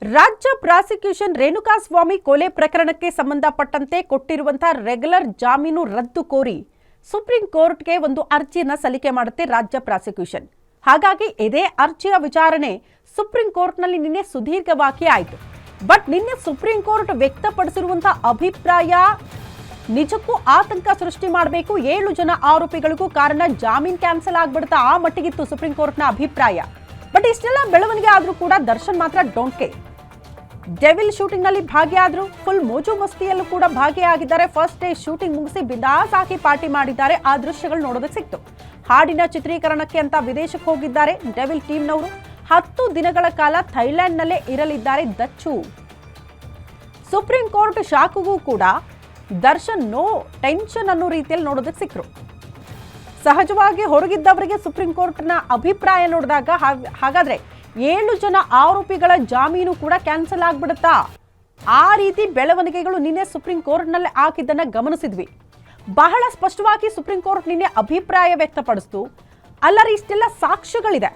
ರಾಜ್ಯ ಪ್ರಾಸಿಕ್ಯೂಷನ್ ರೇಣುಕಾಸ್ವಾಮಿ ಕೊಲೆ ಪ್ರಕರಣಕ್ಕೆ ಸಂಬಂಧಪಟ್ಟಂತೆ ಕೊಟ್ಟಿರುವಂತಹ ರೆಗ್ಯುಲರ್ ಜಾಮೀನು ರದ್ದು ಕೋರಿ ಸುಪ್ರೀಂ ಕೋರ್ಟ್ಗೆ ಒಂದು ಅರ್ಜಿಯನ್ನು ಸಲ್ಲಿಕೆ ಮಾಡುತ್ತೆ ರಾಜ್ಯ ಪ್ರಾಸಿಕ್ಯೂಷನ್. ಹಾಗಾಗಿ ಇದೇ ಅರ್ಜಿಯ ವಿಚಾರಣೆ ಸುಪ್ರೀಂ ಕೋರ್ಟ್ನಲ್ಲಿ ನಿನ್ನೆ ಸುದೀರ್ಘವಾಗಿ ಆಯಿತು. ಬಟ್ ನಿನ್ನೆ ಸುಪ್ರೀಂ ಕೋರ್ಟ್ ವ್ಯಕ್ತಪಡಿಸಿರುವಂತಹ ಅಭಿಪ್ರಾಯ ನಿಜಕ್ಕೂ ಆತಂಕ ಸೃಷ್ಟಿ ಮಾಡಬೇಕು. 7 ಜನ ಆರೋಪಿಗಳಿಗೂ ಕಾರಣ ಜಾಮೀನು ಕ್ಯಾನ್ಸಲ್ ಆಗ್ಬಿಡುತ್ತಾ ಆ ಮಟ್ಟಿಗಿತ್ತು ಸುಪ್ರೀಂ ಕೋರ್ಟ್ನ ಅಭಿಪ್ರಾಯ. ಬಟ್ ಇಷ್ಟೆಲ್ಲ ಬೆಳವಣಿಗೆ ಆದ್ರೂ ಕೂಡ ದರ್ಶನ್ ಮಾತ್ರ ಡೋಂಟ್ ಕೇರ್. ಡೆವಿಲ್ ಶೂಟಿಂಗ್ ನಲ್ಲಿ ಭಾಗಿಯಾದ್ರು, ಫುಲ್ ಮೋಜು ಮಸ್ತಿಯಲ್ಲೂ ಕೂಡ ಭಾಗಿಯಾಗಿದ್ದಾರೆ. ಫಸ್ಟ್ ಡೇ ಶೂಟಿಂಗ್ ಮುಗಿಸಿ ಬಿಂದಾಸ್ ಆಗಿ ಪಾರ್ಟಿ ಮಾಡಿದ್ದಾರೆ. ಆ ದೃಶ್ಯಗಳು ನೋಡೋದಕ್ಕೆ ಸಿಕ್ತು. ಹಾಡಿನ ಚಿತ್ರೀಕರಣಕ್ಕೆ ಅಂತ ವಿದೇಶಕ್ಕೆ ಹೋಗಿದ್ದಾರೆ ಡೆವಿಲ್ ಟೀಮ್ನವರು. 10 ದಿನಗಳ ಕಾಲ ಥೈಲ್ಯಾಂಡ್ ನಲ್ಲೇ ಇರಲಿದ್ದಾರೆ ದಚ್ಚು. ಸುಪ್ರೀಂ ಕೋರ್ಟ್ ಶಾಖಗೂ ಕೂಡ ದರ್ಶನ್ ನೋ ಟೆನ್ಷನ್ ಅನ್ನೋ ರೀತಿಯಲ್ಲಿ ನೋಡೋದಕ್ಕೆ ಸಿಕ್ಕರು. ಸಹಜವಾಗಿ ಹೊರಗಿದ್ದವರಿಗೆ ಸುಪ್ರೀಂ ಕೋರ್ಟ್ನ ಅಭಿಪ್ರಾಯ ನೋಡಿದಾಗ ಹಾಗಾದ್ರೆ 7 ಜನ ಆರೋಪಿಗಳ ಜಾಮೀನು ಕೂಡ ಕ್ಯಾನ್ಸಲ್ ಆಗ್ಬಿಡುತ್ತಾ? ಆ ರೀತಿ ಬೆಳವಣಿಗೆಗಳು ನಿನ್ನೆ ಸುಪ್ರೀಂ ಕೋರ್ಟ್ನಲ್ಲಿ ಹಾಕಿದ್ದನ್ನ ಗಮನಿಸಿದ್ವಿ. ಬಹಳ ಸ್ಪಷ್ಟವಾಗಿ ಸುಪ್ರೀಂ ಕೋರ್ಟ್ ನಿನ್ನೆ ಅಭಿಪ್ರಾಯ ವ್ಯಕ್ತಪಡಿಸ್ತು. ಅಲ್ಲರಿ ಇಷ್ಟೆಲ್ಲ ಸಾಕ್ಷ್ಯಗಳಿದೆ,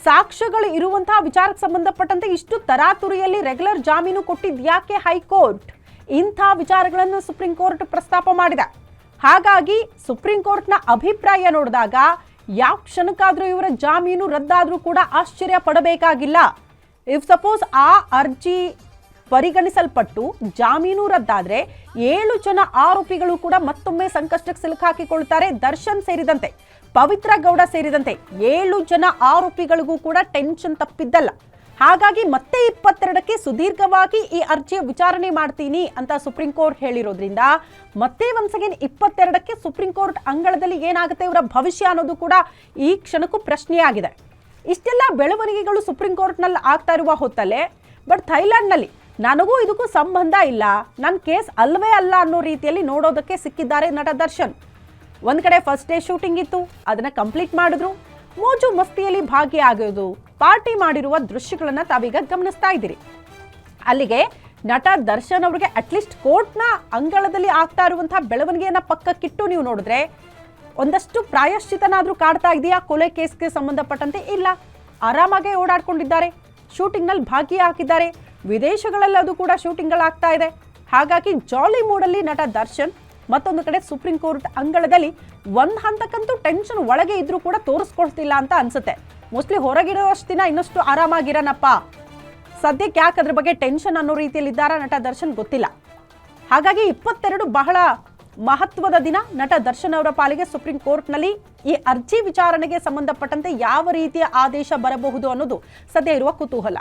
ಸಾಕ್ಷ್ಯಗಳು ಇರುವಂತಹ ವಿಚಾರಕ್ಕೆ ಸಂಬಂಧಪಟ್ಟಂತೆ ಇಷ್ಟು ತರಾತುರಿಯಲ್ಲಿ ರೆಗ್ಯುಲರ್ ಜಾಮೀನು ಕೊಟ್ಟಿದ್ಯಾಕೆ ಹೈಕೋರ್ಟ್? ಇಂಥ ವಿಚಾರಗಳನ್ನು ಸುಪ್ರೀಂ ಕೋರ್ಟ್ ಪ್ರಸ್ತಾಪ ಮಾಡಿದೆ. ಹಾಗಾಗಿ ಸುಪ್ರೀಂ ಕೋರ್ಟ್ನ ಅಭಿಪ್ರಾಯ ನೋಡಿದಾಗ ಯಾವ ಕ್ಷಣಕ್ಕಾದ್ರೂ ಇವರ ಜಾಮೀನು ರದ್ದಾದ್ರೂ ಕೂಡ ಆಶ್ಚರ್ಯ ಪಡಬೇಕಾಗಿಲ್ಲ. ಇಫ್ ಸಪೋಸ್ ಆ ಅರ್ಜಿ ಪರಿಗಣಿಸಲ್ಪಟ್ಟು ಜಾಮೀನು ರದ್ದಾದ್ರೆ 7 ಜನ ಆರೋಪಿಗಳು ಕೂಡ ಮತ್ತೊಮ್ಮೆ ಸಂಕಷ್ಟಕ್ಕೆ ಸಿಲುಕಾಕಿಕೊಳ್ತಾರೆ. ದರ್ಶನ್ ಸೇರಿದಂತೆ, ಪವಿತ್ರ ಗೌಡ ಸೇರಿದಂತೆ 7 ಜನ ಆರೋಪಿಗಳಿಗೂ ಕೂಡ ಟೆನ್ಷನ್ ತಪ್ಪಿದ್ದಲ್ಲ. ಹಾಗಾಗಿ ಮತ್ತೆ 22ಕ್ಕೆ ಸುದೀರ್ಘವಾಗಿ ಈ ಅರ್ಜಿಯ ವಿಚಾರಣೆ ಮಾಡ್ತೀನಿ ಅಂತ ಸುಪ್ರೀಂ ಕೋರ್ಟ್ ಹೇಳಿರೋದ್ರಿಂದ ಮತ್ತೆ ಒನ್ಸ್ ಅಗೇನ್ 22ಕ್ಕೆ ಸುಪ್ರೀಂ ಕೋರ್ಟ್ ಅಂಗಳದಲ್ಲಿ ಏನಾಗುತ್ತೆ ಇವರ ಭವಿಷ್ಯ ಅನ್ನೋದು ಕೂಡ ಈ ಕ್ಷಣಕ್ಕೂ ಪ್ರಶ್ನೆಯಾಗಿದೆ. ಇಷ್ಟೆಲ್ಲ ಬೆಳವಣಿಗೆಗಳು ಸುಪ್ರೀಂ ಕೋರ್ಟ್ನಲ್ಲಿ ಆಗ್ತಾ ಇರುವ ಹೊತ್ತಲ್ಲೇ ಬಟ್ ಥೈಲ್ಯಾಂಡ್ನಲ್ಲಿ ನನಗೂ ಇದಕ್ಕೂ ಸಂಬಂಧ ಇಲ್ಲ, ನನ್ನ ಕೇಸ್ ಅಲ್ವೇ ಅಲ್ಲ ಅನ್ನೋ ರೀತಿಯಲ್ಲಿ ನೋಡೋದಕ್ಕೆ ಸಿಕ್ಕಿದ್ದಾರೆ ನಟ ದರ್ಶನ್. ಒಂದ್ ಕಡೆ ಫಸ್ಟ್ ಡೇ ಶೂಟಿಂಗ್ ಇತ್ತು, ಅದನ್ನ ಕಂಪ್ಲೀಟ್ ಮಾಡಿದ್ರು. ಮೋಜು ಮಸ್ತಿಯಲ್ಲಿ ಭಾಗಿಯಾಗೋದು, ಪಾರ್ಟಿ ಮಾಡಿರುವ ದೃಶ್ಯಗಳನ್ನ ತಾವೀಗ ಗಮನಿಸ್ತಾ ಇದ್ದೀರಿ. ಅಲ್ಲಿಗೆ ನಟ ದರ್ಶನ್ ಅವರಿಗೆ ಅಟ್ಲೀಸ್ಟ್ ಕೋರ್ಟ್ನ ಅಂಗಳದಲ್ಲಿ ಆಗ್ತಾ ಇರುವಂತಹ ಬೆಳವಣಿಗೆಯನ್ನ ಪಕ್ಕಕ್ಕಿಟ್ಟು ನೀವು ನೋಡಿದ್ರೆ ಒಂದಷ್ಟು ಪ್ರಾಯಶ್ಚಿತನಾದ್ರೂ ಕಾಡ್ತಾ ಇದೆಯಾ ಕೊಲೆ ಕೇಸ್ಗೆ ಸಂಬಂಧಪಟ್ಟಂತೆ? ಇಲ್ಲ, ಆರಾಮಾಗೆ ಓಡಾಡ್ಕೊಂಡಿದ್ದಾರೆ, ಶೂಟಿಂಗ್ ನಲ್ಲಿ ಭಾಗಿಯಾಗಿದ್ದಾರೆ. ವಿದೇಶಗಳಲ್ಲಿ ಅದು ಕೂಡ ಶೂಟಿಂಗ್ಗಳಾಗ್ತಾ ಇದೆ. ಹಾಗಾಗಿ ಜಾಲಿ ಮೂಡಲ್ಲಿ ನಟ ದರ್ಶನ್. ಮತ್ತೊಂದು ಕಡೆ ಸುಪ್ರೀಂ ಕೋರ್ಟ್ ಅಂಗಳದಲ್ಲಿ ಒಂದ್ ಹಂತಕ್ಕಂತೂ ಟೆನ್ಷನ್ ಒಳಗೆ ಇದ್ರೂ ಕೂಡ ತೋರಿಸ್ಕೊಳ್ತಿಲ್ಲ ಅಂತ ಅನ್ಸುತ್ತೆ. ಮೋಸ್ಟ್ಲಿ ಹೊರಗಿರೋಷ್ಟು ದಿನ ಇನ್ನಷ್ಟು ಆರಾಮಾಗಿರೋಣಪ್ಪ, ಸದ್ಯಕ್ಕೆ ಯಾಕೆ ಅದ್ರ ಬಗ್ಗೆ ಟೆನ್ಷನ್ ಅನ್ನೋ ರೀತಿಯಲ್ಲಿ ಇದ್ದಾರಾ ನಟ ದರ್ಶನ್ ಗೊತ್ತಿಲ್ಲ. ಹಾಗಾಗಿ 22 ಬಹಳ ಮಹತ್ವದ ದಿನ ನಟ ದರ್ಶನ್ ಅವರ ಪಾಲಿಗೆ. ಸುಪ್ರೀಂ ಕೋರ್ಟ್ನಲ್ಲಿ ಈ ಅರ್ಜಿ ವಿಚಾರಣೆಗೆ ಸಂಬಂಧಪಟ್ಟಂತೆ ಯಾವ ರೀತಿಯ ಆದೇಶ ಬರಬಹುದು ಅನ್ನೋದು ಸದ್ಯ ಇರುವ ಕುತೂಹಲ.